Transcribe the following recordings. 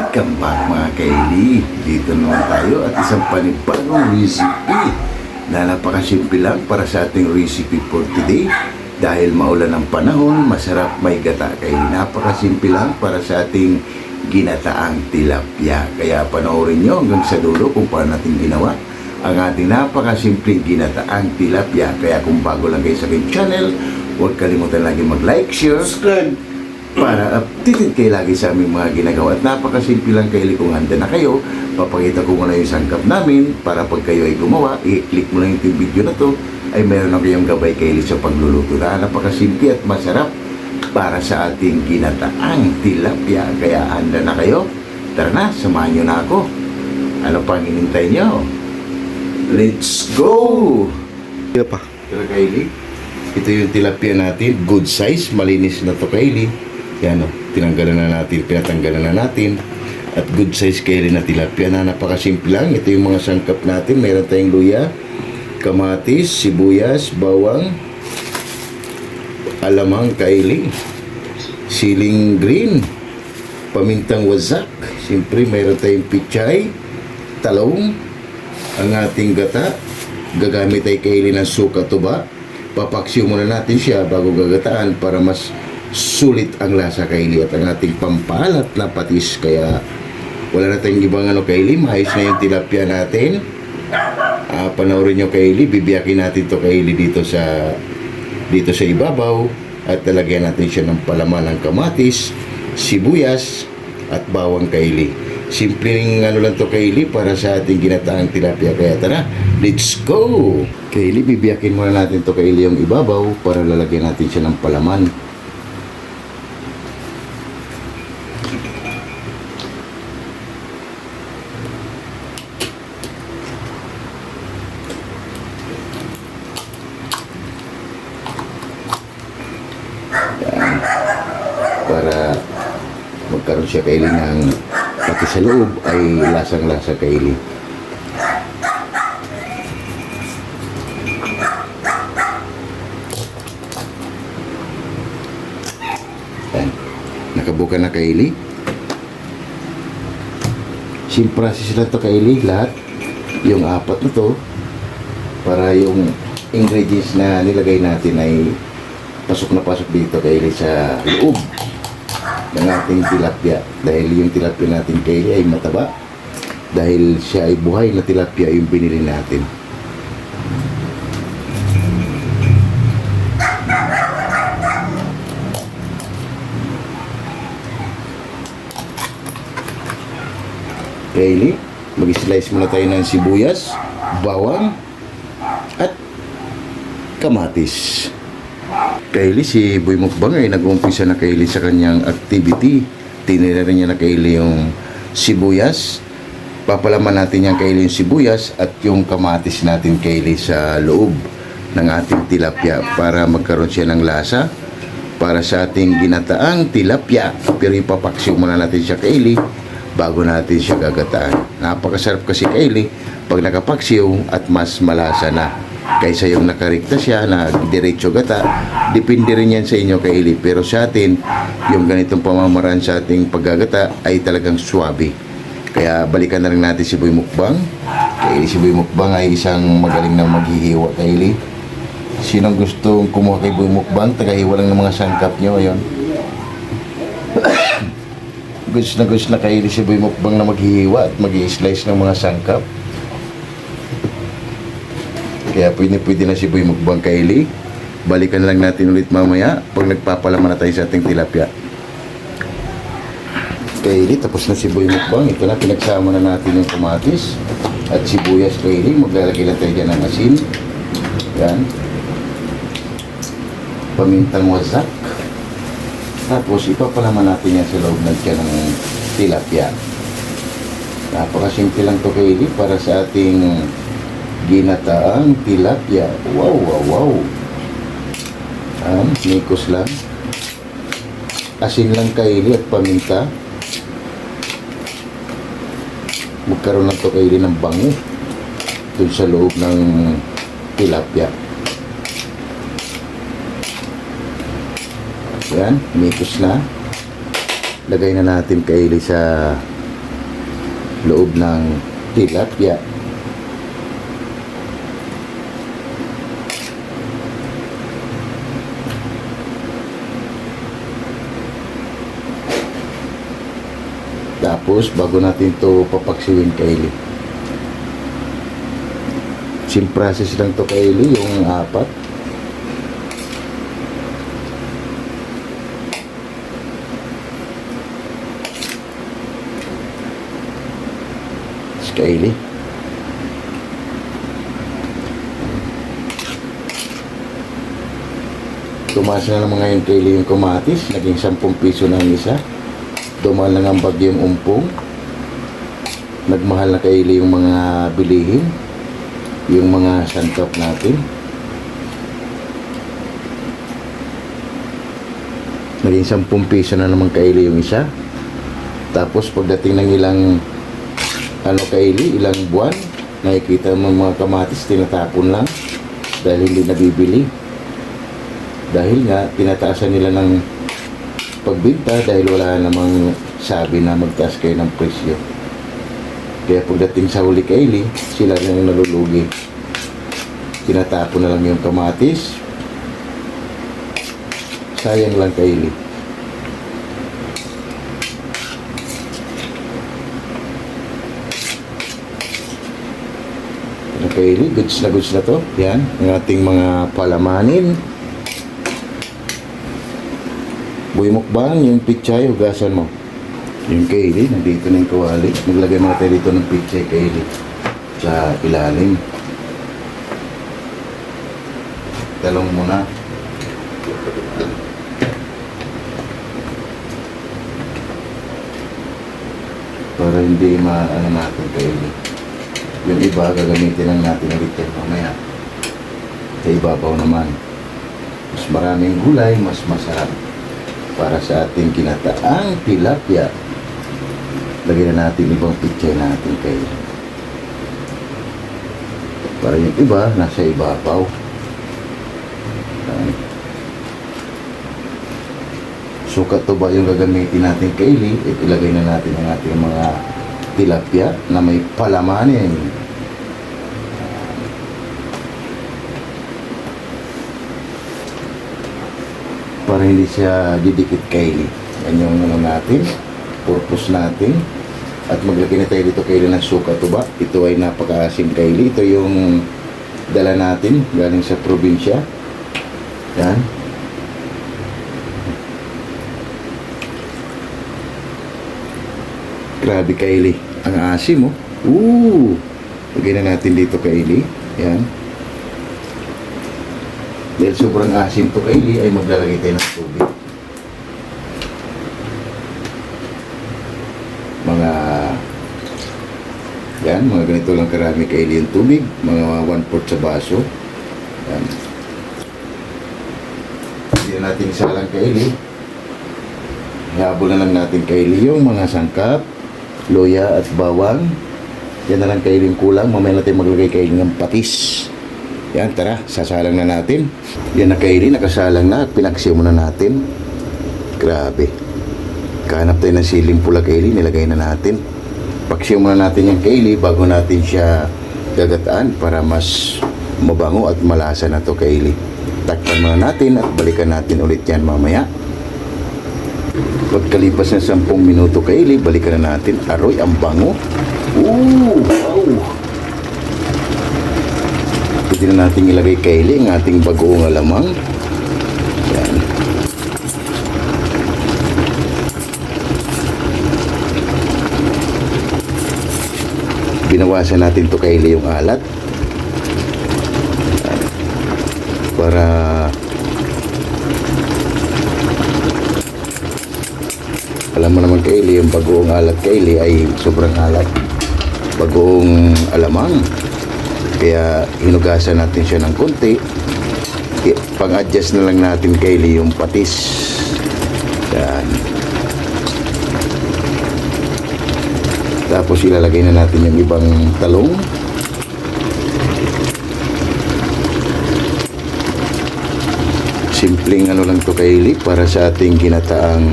Welcome back mga kaili. Dito naman tayo at isang panibagong recipe na napakasimple lang para sa ating recipe for today. Dahil maulan ang panahon, masarap may gata kaili. Napakasimple lang para sa ating ginataang tilapia. Kaya panoorin nyo hanggang sa dulo kung paano natin ginawa ang ating napakasimpleng ginataang tilapia. Kaya kung bago lang kayo sa aking channel, huwag kalimutan lagi mag-like, share, subscribe para updated kayo lagi sa aming mga ginagawa. At napakasimple lang kaili kung handa na kayo. Papakita ko muna yung sangkap namin para pag kayo ay gumawa, i-click mo lang yung video na to ay meron na kayong gabay kaili sa pagluluto. Napakasimple at masarap para sa ating ginataang tilapia. Kaya handa na kayo? Tara na, samahan nyo na ako. Ano pang hinintay nyo? Let's go! Tira pa. Tira kaili. Ito yung tilapia natin. Good size. Malinis na to kaili. Yan o. Tinanggalan na natin. Pinatanggalan na natin. At good size kaili na tilapia na napakasimple lang. Ito yung mga sangkap natin. Meron tayong luya, kamatis, sibuyas, bawang, alamang kaili, siling green, pamintang wasak. Siyempre meron tayong pichay, talong, ang ating gata. Gagamit ay kaili ng suka tuba. Papaksiw muna natin siya bago gagataan para mas sulit ang lasa kaili at ang ating pampalat na patis. Kaya wala na tayong ibang kaili. Maayos na yung tilapia natin. Panoorin nyo kaili. Bibiyakin natin to kaili dito sa ibabaw at talagyan natin siya ng palaman ng kamatis, sibuyas at bawang kaili. Simpleng lang to kaili para sa ating ginataang tilapia. Kaya tara, let's go! Kaili, bibiyakin muna natin to kaili yung ibabaw para lalagyan natin siya ng palaman. Yan. Para magkaroon siya kaili ng pati sa loob ay lasang-lasa kaili. Yan. Nakabuka na kaili. Simple process lang to kaili. Lahat yung apat na to para yung ingredients na nilagay natin ay pasok na pasok dito kaili sa loob ng ating tilapia. Dahil yung tilapia natin kaili ay mataba, dahil siya ay buhay na tilapia yung binili natin. Kaili, mag-slice muna tayo ng sibuyas, bawang at kamatis. Kaili, si Boy Mukbang ay nag-umpisa na kaili sa kanyang activity. Tinira rin niya na kaili yung sibuyas. Papalaman natin yung kaili yung sibuyas at yung kamatis natin kaili sa loob ng ating tilapia para magkaroon siya ng lasa para sa ating ginataang tilapia. Pero ipapaksiw muna natin siya kaili bago natin siya gagataan. Napakasarap kasi kaili pag nakapaksiw at mas malasa na kaysa yung nakarikta siya na diretso gata. Depende rin yan sa inyo kaili, pero sa atin yung ganitong pamamaraan sa ating paggagata ay talagang swabe. Kaya balikan na rin natin si Boy Mukbang. Kaili, si Boy Mukbang ay isang magaling na maghihiwa kaili. Sinong gustong kumuha kay Boy Mukbang, tagahiwa lang ng mga sangkap nyo. Ayun. Gusto na kaili si Boy Mukbang na maghihiwa at mag-i-slice ng mga sangkap. Kaya pwede na si Boy Mukbang kaili. Balikan lang natin ulit mamaya pag nagpapalaman na tayo sa ating tilapia. Kaili, tapos na si Boy Mukbang. Ito na, pinagsama na natin yung kamatis at sibuyas kaili. Maglalagay lang tayo dyan ng asin. Yan. Pamintang wasak. Tapos ipapalaman natin yan sa loob ng tiyan ng tilapia. Napakasimple lang to kaili para sa ating ginataang tilapia. Wow, wow, wow. Nikos lang. Asin lang kaili at paminta. Magkaroon lang to kaili ng bango dun sa loob ng tilapia. Yan, mikos na. Lagay na natin kaili sa loob ng tilapia. Tapos bago natin to papaksiwin, Kylie, simple process lang to, Kylie, yung apat. Kylie, tumaas na naman ngayon, Kylie, yung kamatis, naging 10 piso na ang isa. Dumaan lang ang bagyong umpong, nagmahal na, Kylie, yung mga bilihin, yung mga santap natin. Naging 10 piso na naman, Kylie, yung isa. Tapos pagdating ng ilang Kylie, ilang buwan, nakikita mo mga kamatis tinatapon lang dahil hindi nabibili. Dahil nga tinataasan nila ng pagbinta dahil wala namang sabi na magtaas kayo ng presyo. Kaya pagdating sa huli, Kylie, sila na yung nalulugi. Tinatapon na lang yung kamatis. Sayang lang, Kylie. Kylie, goods na to. Yan, ang ating mga palamanin. Buhay mukbang, yung pichay, hugasan mo. Yung, Kylie, nandito na yung kawali. Maglagay mo tayo dito ng pichay, Kylie, sa ilalim. Talong mo na. Para hindi maano natin, Kylie. Yung iba, gagamitin lang natin ulit yan mamaya. Sa ibabaw naman. Mas maraming gulay, mas masarap. Para sa ating kinataang tilapia. Lagyan na natin ibang picture natin, kayo. Para yung iba, nasa ibabaw. Sukat to ba yung gagamitin natin, Kylie? Ilagay na natin ang ating mga tilapia na may palamanin. Para hindi siya didikit, Kylie. Yan yung ano natin, purpose natin. At maglagay na tayo dito, Kylie, ng suka tuba. Ito ay napakaasim, Kylie. Ito yung dala natin galing sa probinsya. Yan. Grabe, Kylie. Ang asim, oh. Lagay na natin dito, Kylie. Yan. Dahil sobrang asim to, Kylie, ay maglalagay tayo ng tubig. Mga ganito lang karami, Kylie, yung tubig. Mga 1/4 sa baso. Yan. Hindi na natin isalang, Kylie. Ihabol na lang natin, Kylie, yung mga sangkap, loya at bawang. Yan na lang, Kylie, yung kulang. Mamaya natin maglagay, Kylie, ng patis. Yan, tara, sasalang na natin. Yan na, Kylie, nakasalang na at pinaksiw muna natin. Grabe. Kahanap tayo ng siling pula, Kylie, nilagay na natin. Paksiw muna natin yung, Kylie, bago natin siya gagataan para mas mabango at malasa na to, Kylie. Takpan muna natin at balikan natin ulit yan mamaya. Pagkalipas ng 10 minuto, Kylie, balikan na natin. Aroy, ang bango. Wow! Pwede na natin ilagay, Kylie, ang ating bagoong alamang. Yan. Binawasan natin to, Kylie, yung alat. Yan. Para alam mo naman, Kylie, yung bagoong alat, Kylie, ay sobrang alat. Bagoong alamang. Kaya hinugasan natin siya ng konti. Pang-adjust na lang natin, Kylie, yung patis. Yan. Tapos ilalagay na natin yung ibang talong. Simpleng ano lang to, Kylie, para sa ating ginataang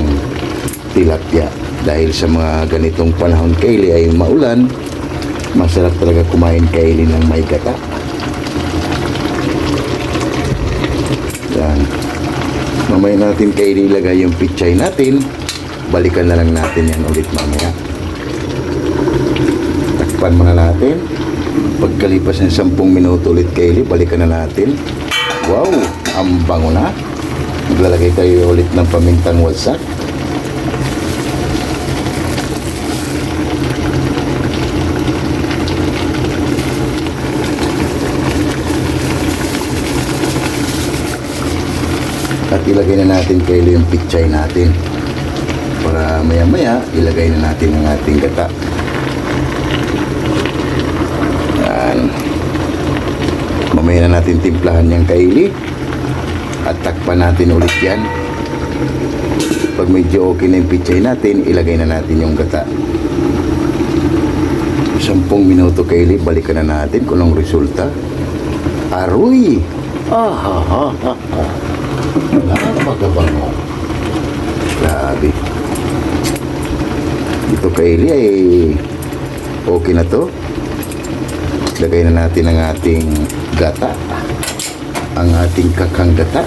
tilapia. Dahil sa mga ganitong panahon, Kaylee, ay maulan, masarap talaga kumain, Kaylee, ng may gata. Yan. Mamaya natin, Kaylee, ilagay yung pichay natin. Balikan na lang natin yan ulit mamaya. Takpan muna natin. Pagkalipas ng 10 minuto ulit, Kaylee, balikan na natin. Wow, ang bango na. Maglalagay tayo ulit ng pamintang wasak. At ilagay na natin, Kaylee, yung pichay natin. Para maya-maya, ilagay na natin ang ating gata. Yan. Mamaya na natin timplahan yung, Kaylee. At takpan natin ulit yan. Pag medyo okay na yung pichay natin, ilagay na natin yung gata. 10 minuto, Kaylee, balikan na natin kung anong resulta. Aroy! Napakabango. Grabe. Ito, Kaylee, ay okay na to. Lagay na natin ang ating gata, ang ating kakang gata.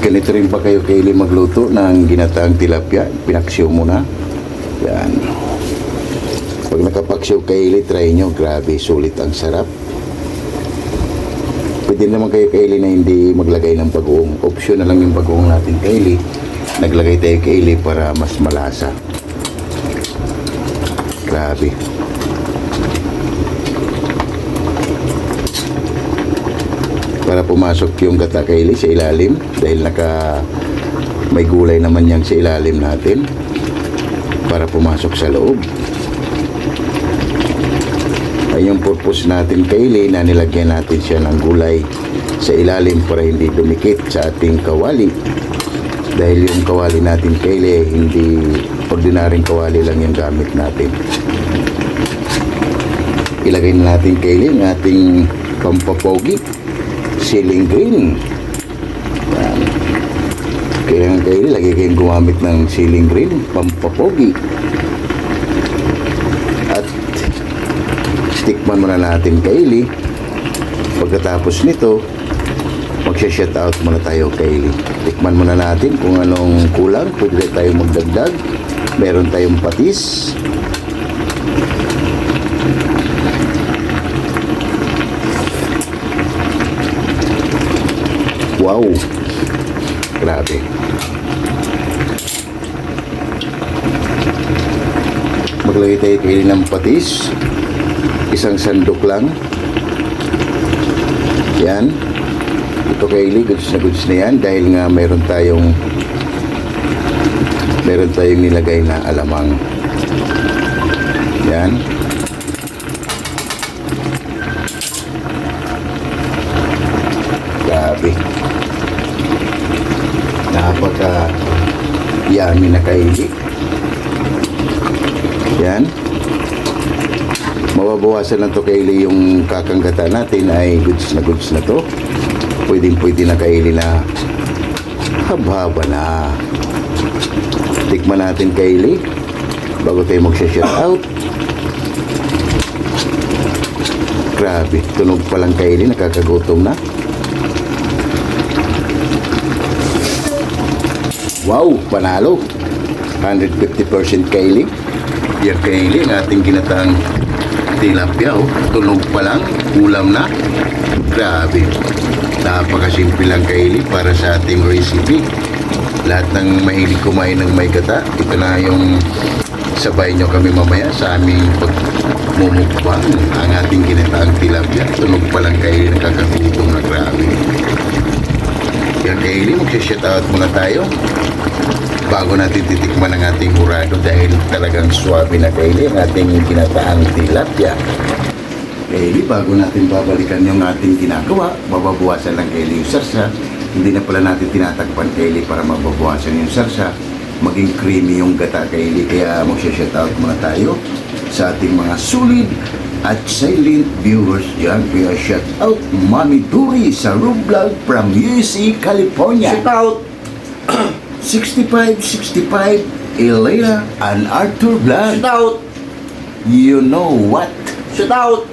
Ganito rin pa kayo, Kaylee, magluto ng ginataang tilapia? Pinaksiw mo na. Yan. Pag nakapaksiw, Kaylee, try nyo. Grabe, sulit, ang sarap. Pwede naman kayo, Kaylee, na hindi maglagay ng bagoong. Option na lang yung bagoong natin, Kaylee. Naglagay tayo, Kaylee, para mas malasa. Grabe. Para pumasok yung gata, Kaylee, sa ilalim. Dahil may gulay naman yan sa ilalim natin. Para pumasok sa loob. Ay yung purpose natin, Kaylee, na nilagyan natin siya ng gulay sa ilalim para hindi dumikit sa ating kawali. Dahil yung kawali natin, Kaylee, hindi ordinaryong kawali lang yung gamit natin. Ilagay na natin, Kaylee, ang ating pampapogi, ceiling green. Yan. Kaya, Kaylee, lagi kayong gumamit ng ceiling green, pampapogi. At tikman muna natin, Kaylee. Pagkatapos nito, magsha-shout out muna tayo, Kaylee. Tikman muna natin kung anong kulang. Pwede tayo magdagdag. Meron tayong patis. Wow! Grabe. Maglagay tayo, Kaylee, ng patis. Isang sandok lang. Yan. Ito, Kaylee, goods na yan. Dahil nga meron tayong nilagay na alamang. Yan. Grabe. Napaka-yummy na, Kaylee. Yan. Mababawasan na to, Kaylee, yung kakanggata natin ay goods na to. Pwede na, Kaylee, na haba na. Tikman natin, Kaylee, bago tayo mag-shout out. Grabe, tunog pa lang, Kaylee, nakakagutom na. Wow, panalo. 150%, Kaylee. Yan, Kaylee, ang ating ginataang tilapia, oh. Tunog pa lang, ulam na. Grabe. Napakasimple lang, Kaylee, para sa ating recipe. Lahat ng mahilig kumain ng may gata, ito na yung sabay nyo kami mamaya sa aming pagmumukbang. Ang ating ginataang tilapia. Tunog pa lang, Kaylee, nakakagutom na. Grabe. Yan, Kaylee, mag-shout out muna tayo bago natin titikman ang ating hurado dahil talagang swabe na, Kaylee, ang ating ginataang tilapia. Kaylee, bago natin babalikan yung ating ginagawa, mababawasan lang, Kaylee, yung sarsa. Hindi na pala natin tinatakpan, Kaylee, para mababawasan yung sarsa. Maging creamy yung gata, Kaylee. Kaya mag-shout out muna tayo sa ating mga solid at silent viewers dyan. Kaya shout out Mami Duri sa Room Vlog from USA, California. Shout out. 6565 Elena and Arthur Vlog. Shout out. You know what? Shout out.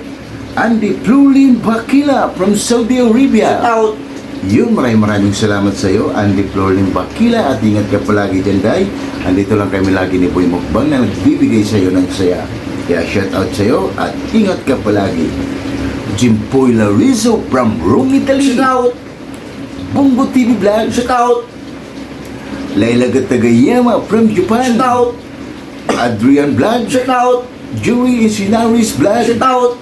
Andy Plulin Bakila from Saudi Arabia. Shout out. Yun, maraming salamat sa iyo, Andy Plulin Bakila, at ingat ka palagi dyan, Day. Andito lang kami lagi ni Boy Mukbang na nagbibigay sa iyo ng saya. Kaya shout out sa iyo at ingat ka palagi. Jimpoy Larizo from Rome, Italy. Shout out. Bungo TV Vlog. Shout out. Laila Gatagayama from Japan. Shout out. Adrian Vlog. Shout out. Joey Isinaris Vlog. Shout out.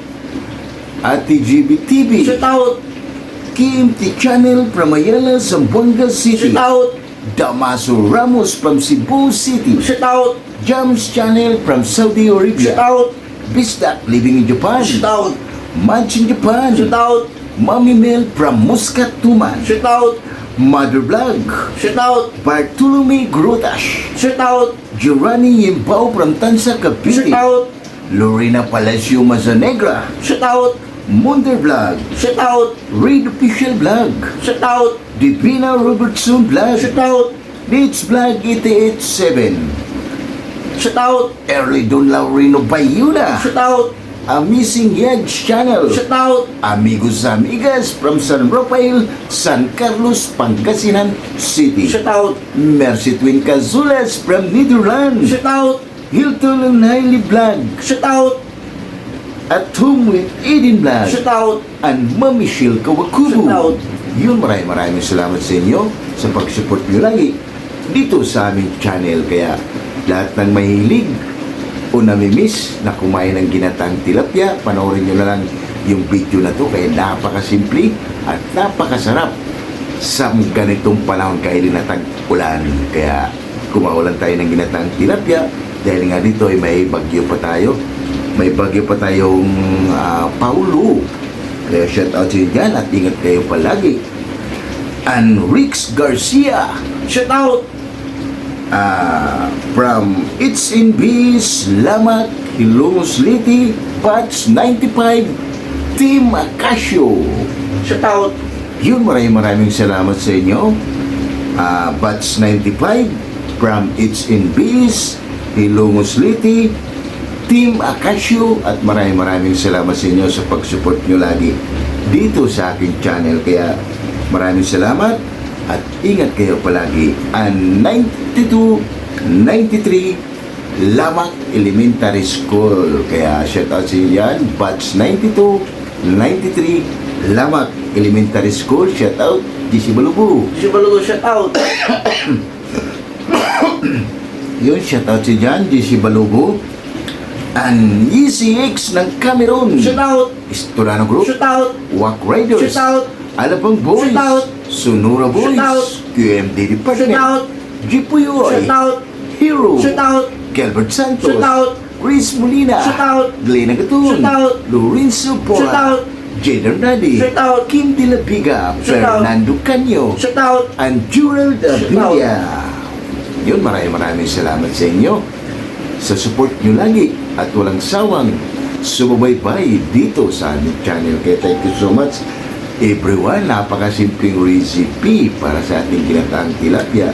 Ate GB TV. Shout out. Kim T Channel from Ayala, Zamboanga City. Shout out. Damaso Ramos from Cebu City. Shout out. Jams Channel from Saudi Shout Arabia. out. Bistak living in Japan. Shout out. Madge in Japan. Shout out. Mommy Mel from Muscat, Tuman. Shout out. Mother Vlog. Shout out. Bartolome Grotash. Shout out. Giovanni Yimbao from Tansa, Cavite. Shout out. Lorena Palacio Mazanegra. Shout out. Munder Vlog. Shout out. Reid Official Vlog. Shout out. Divina Robertson Vlog. Shout out. Nits Vlog 887. Shout out. Early Don Laurino Bayuna. Shout out. Amazing Yedge Channel. Shout out. Amigos Amigas from San Rafael, San Carlos, Pangasinan City. Shout out. Mercy Twin Cazulas from Netherlands. Shout out. Hilton and Hailey Vlog. Shout out. At Home with Eden Vlog. Shout out. And Mami Shil Kawakubo. Shout out. Yun, maraming salamat sa inyo sa pag-support nyo lagi dito sa aming channel. Kaya lahat ng mahilig o namimiss na kumain ng ginatang tilapia, panoorin nyo na lang yung video na to. Kaya napakasimple at napakasarap sa ganitong panahon kahit na tag-ulan. Kaya kumaulan tayo ng ginatang tilapia dahil nga dito ay may bagyo pa tayo. May bagyo pa tayong Paulo. Kaya shout out sa inyo dyan at ingat kayo palagi. And Rix Garcia. Shout out. From It's in Bees, Lamat, Ilongos Liti, Batch 95, Team Acasio. Shout out. Yun, maraming salamat sa inyo. Batch 95, from It's in Bees, Ilongos Liti, Team Acasio, at maraming salamat sa inyo sa pag-support nyo lagi dito sa aking channel. Kaya maraming salamat at ingat kayo palagi. And 92-93 Lamak Elementary School. Kaya shout out sa inyo yan. Batch 92-93 Lamak Elementary School. Shout out GC Balubu. Si Balugo, shout out. Yun, shout out si Jan GC Balubu. And ECX ng Cameroon. Shout out. Istorano Group. Shout out. Wack Riders. Shout out. Alabang Boys. Shout out. Sonora Boys. Shout out. QMD Department. Shout out. Jipuyoy. Shout out. Hero. Shout out. Gilbert Santos. Shout out. Chris Molina. Shout out. Glena Gatun. Shout out. Lorenzo Pora. Shout out. Jaden Radi. Shout out. Kim De La Piga. Shout out. Fernando Canyo. Shout out. And Gerald Abilla. Yun, maraming salamat sa inyo sa support nyo lagi at walang sawang sumabaybay dito sa aming channel. Kaya thank you so much everyone. Napakasimpleng recipe para sa ating ginataang tilapia.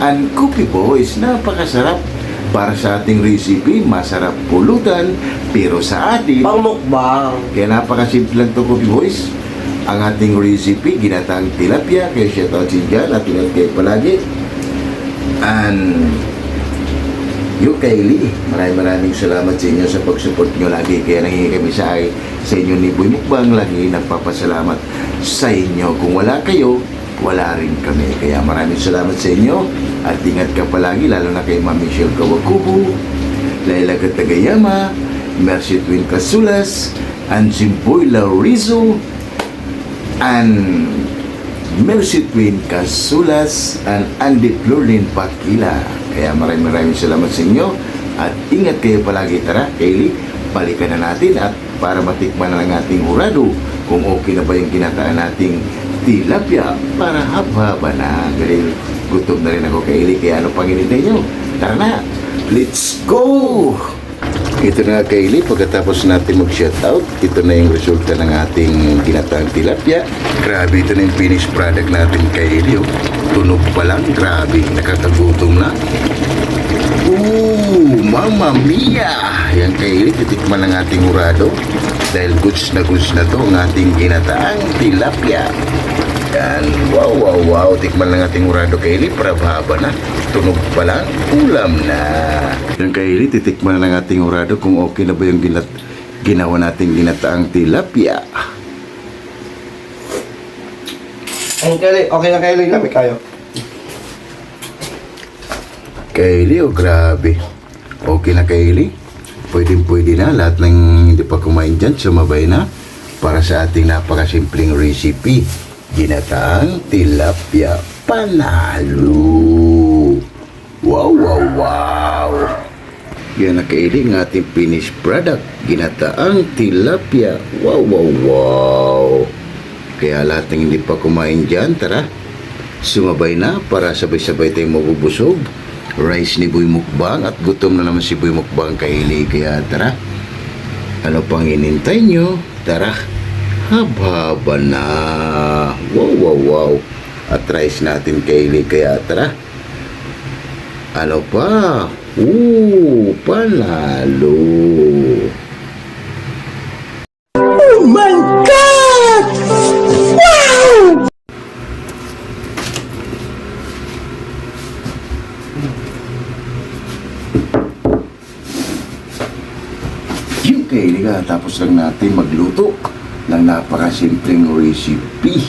And Cookie Boys, napakasarap para sa ating recipe. Masarap pulutan, pero sa atin Pangmukbang. kaya napakasimple lang to, Cookie Boys. Ang ating recipe, ginataang tilapia. Kaya shout out si Jan at ingat kayo palagi. And yung Kylie, maraming salamat sa inyo sa pag-support nyo lagi. Kaya nangingi kami sa inyo ni Boy Mukbang. Lagi nagpapasalamat sa inyo. Kung wala kayo, wala rin kami. Kaya maraming salamat sa inyo. At ingat ka palagi, lalo na kay Mami Michelle Kawakubo, Laila Gatagayama, Mercy Twin Casulas, and Jimboy Laurizo, and Mercy Twin Casulas, and Andy Plurlin Pakila. Kaya maraming salamat sa inyo at ingat kayo palagi. Tara, Kaylee, balikan na natin at para matikman na ng ating hurado kung okay na ba yung kinataan nating tilapia para haba-haba na. Dahil gutom na rin ako, Kaylee, kaya ano pang hinintay nyo? Tara na, let's go! Ito na nga Kaylee, pagkatapos natin mag-shoutout, ito na yung resulta ng ating ginataang tilapia. Grabe, ito na yung finished product natin Kaylee. Oh. Tunog pa lang, grabe, nakakagutom na. Ooh, Mamma Mia! Yan Kaylee, titikman ng ating urado. Dahil goods na to ang ating ginataang tilapia. Yan, wow. Tikman lang ating urado Kaylee, para haba na. Tunog pa lang, ulam na. Yan Kaylee, titikman na ng ating urado kung okay na ba yung ginawa nating ginataang tilapia. Okay na Kylie, kami kayo. Kaylee, oh grabe. Okay na Kaylee. Pwede na. Lahat ng hindi pa kumain dyan, sumabay na. Para sa ating napakasimpleng recipe. Ginataang tilapia panalo. Wow. Yan na Kaylee, ang ating finished product. Ginataang tilapia. Wow. Kaya lahat ng hindi pa kumain dyan, tara. Sumabay na para sabay-sabay tayong mabubusog. Rice ni Boy Mukbang at gutom na naman si Boy Mukbang Kaylee. Kaya tara, ano pang inintay nyo? Tara, haba na. Wow. At rice natin Kaylee. Kaya tara, ano pa? Panalo. Oh my God! Wow! Yung Kaylee, tapos lang natin magluto ng napakasimpleng recipe.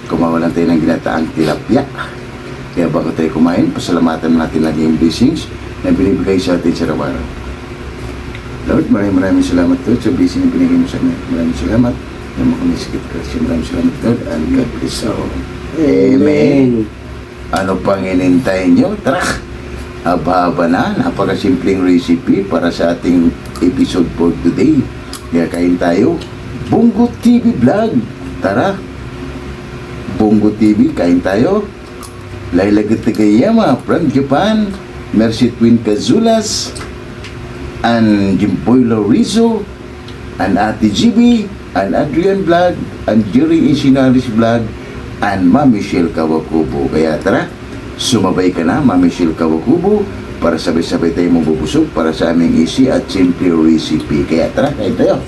Kumawa lang tayo ng ginataang tilapia. Kaya bago tayo kumain, pasalamatan natin lagi yung blessings na binibigay sa atin sa araw-araw. Lord, maraming salamat Lord sa blessing na binigay mo sa amin. Maraming salamat na makamisikip ka. Maraming salamat Lord and God bless all. Amen. Ano pang inintay nyo? Tara! Haba na, napakasimpleng recipe para sa ating episode for today. Kaya kain tayo. Bongo TV Vlog. Tara! Bongo TV, kain tayo. Laila Gatagayama from Japan, Mercy Twin Kazulas, and Jimboy Lorizo, and Ate GB, and Adrian Vlog, and Jerry Isinaris Vlog, and Ma'am Michelle Kawakubo. Kaya tara, sumabay ka na, Ma'am Michelle Kawakubo, para sabay-sabay tayo mabubusog para sa aming easy at simple recipe. Kaya tara, kain tayo.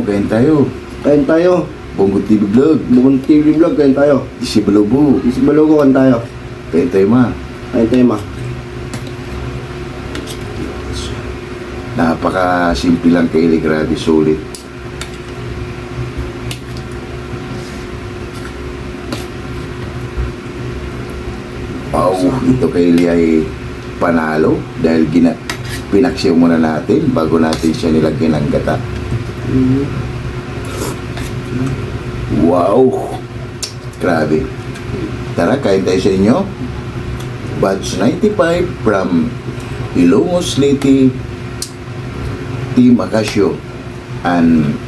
Kain tayo. Kain tayo. Bongo TV Vlog. Bongo TV Vlog, kain tayo. Isi Balubo. Isi Balugo, kain tayo. Kain tayo ma. Kain tayo ma. Napaka-simple lang Kaylee, grabe, sulit. Wow, ito Kaylee ay panalo dahil pinaksiw muna natin bago natin siya nilagyan ng gata. Wow! Grabe. Tara, kain tayo sa inyo. Batch 95 from Ilongos Leyte, Team Acacio, and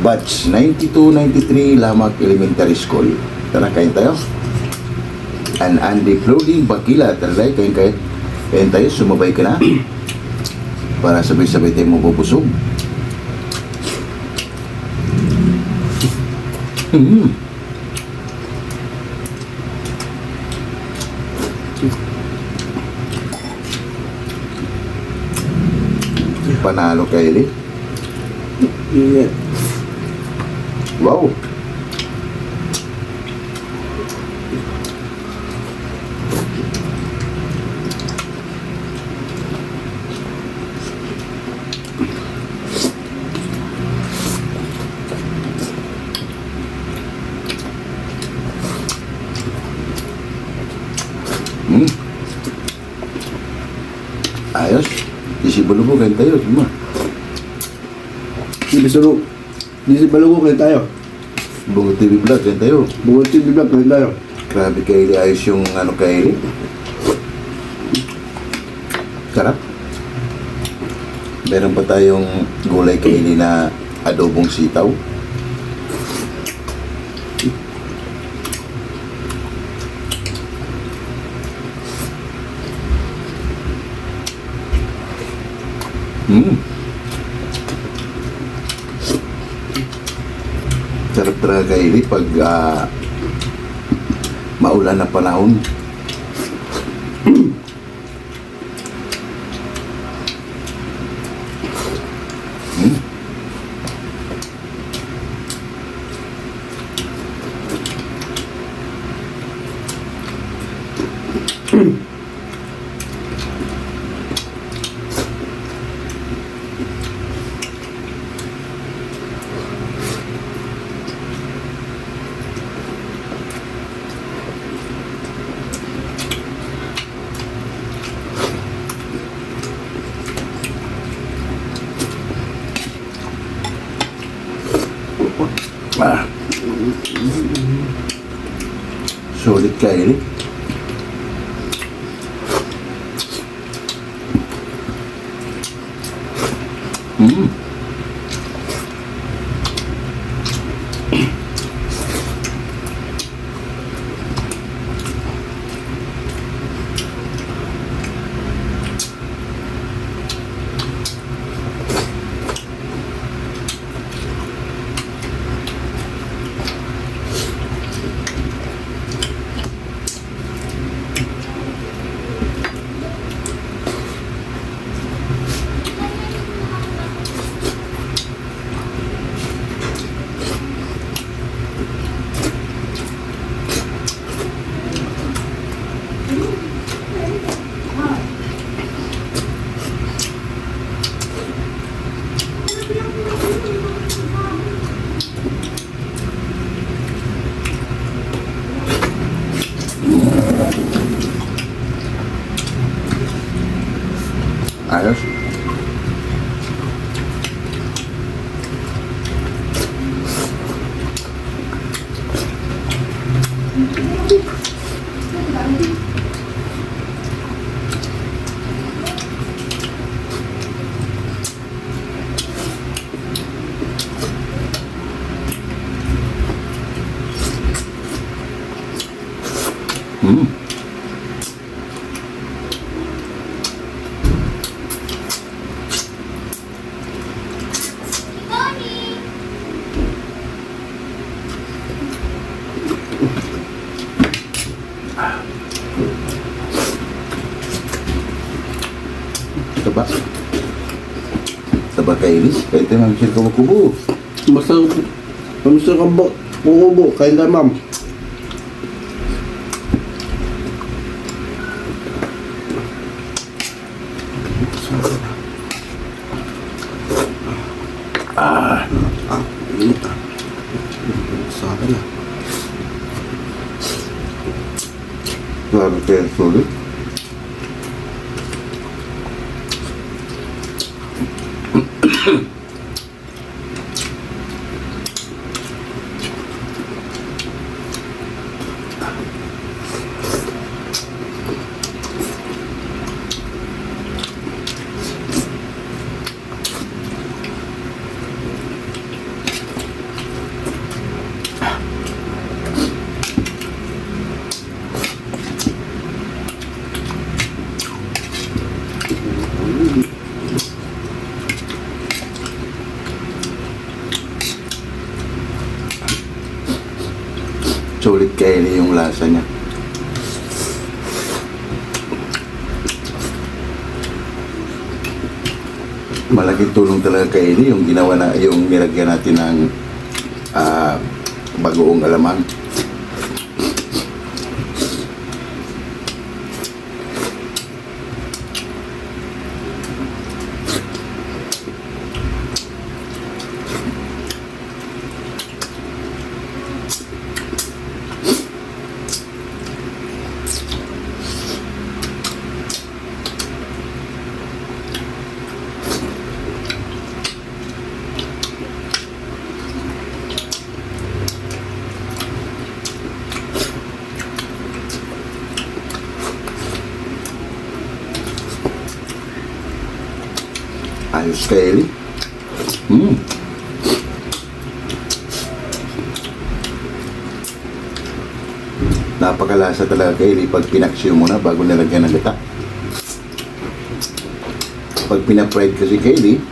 batch 92-93 Lamak Elementary School. Tara, kain tayo. And Andy Flooding Bakila. Tara, kain tayo. Sumabay ka na para sabay-sabay tayo mabubusog. Panalo Kaylee. Yeah. Wow. Ayos. Isi Balubo, kain tayo. Semua. Isi Balugo, kain tayo. Bongo TV Vlog, kain tayo. Bongo TV Vlog, kain tayo. Grabe Kaylee, ayos yung Kaylee. Sarap. Meron pa tayong gulay Kaylee na adobong sitaw. Mm. Sarap talaga kaili pag maulan na panahon. Mm. Ah. Sulit kaili. Mm. Ayos. Mm. Taba. Taba kaili. Kahit tayo mamisir ka makubo. Masarap. Masarap ang buko. Kain tayo, ma'am. Sa akin na. Claro que es sulit. Sulit kaili yung lasa niya. Malaking tulong talaga kaili yung ginawa na yung nilagyan natin ng bagoong alamang. Ayos kaili. Napakalasa talaga kaili pag pinaksiyo mo na bago nilagyan ng gata. pag pinapride kasi Kaylee,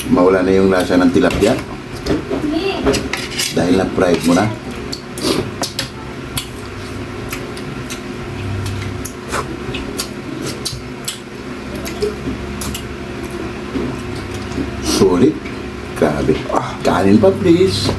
mawala na yung lasa ng tilapia. Dahil na-fried mo na. Sulit. Grabe. Kanin pa please.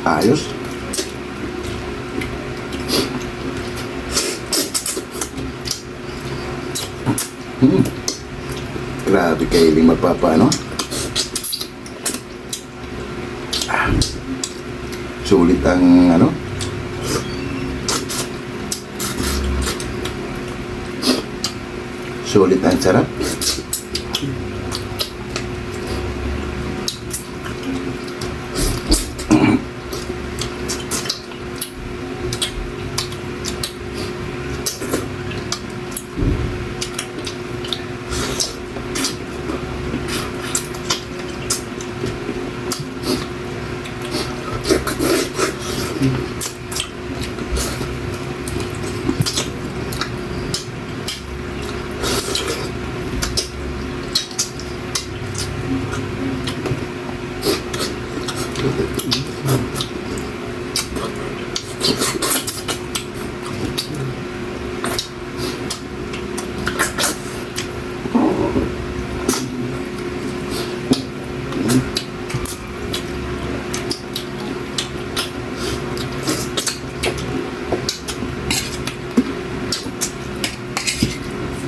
Ayos. Grabe Kaylee, magpapaano? Sulit ang ano? Sulit ang sarap.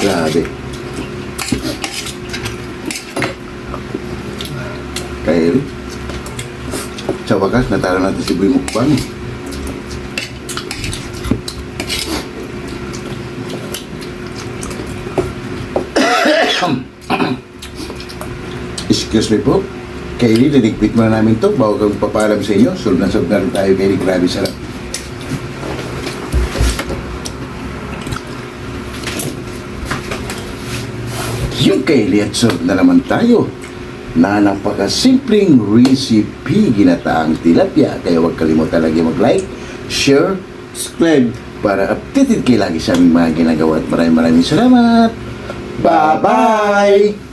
Grabe. Kaylee, sa wakas, natalo natin si Boy Mukbang. Excuse me po. Kaylee, liligpit mo na namin to bago kang papalam sa inyo. Solve na rin tayo, Kaylee. Grabe sarap. Yung Kaylee at solve na naman tayo na napakasimpleng recipe ginataang tilapia. Kaya huwag kalimutan lagi mag-like, share, subscribe para updated kayo lagi sa aming mga ginagawa. At maraming salamat. Bye-bye!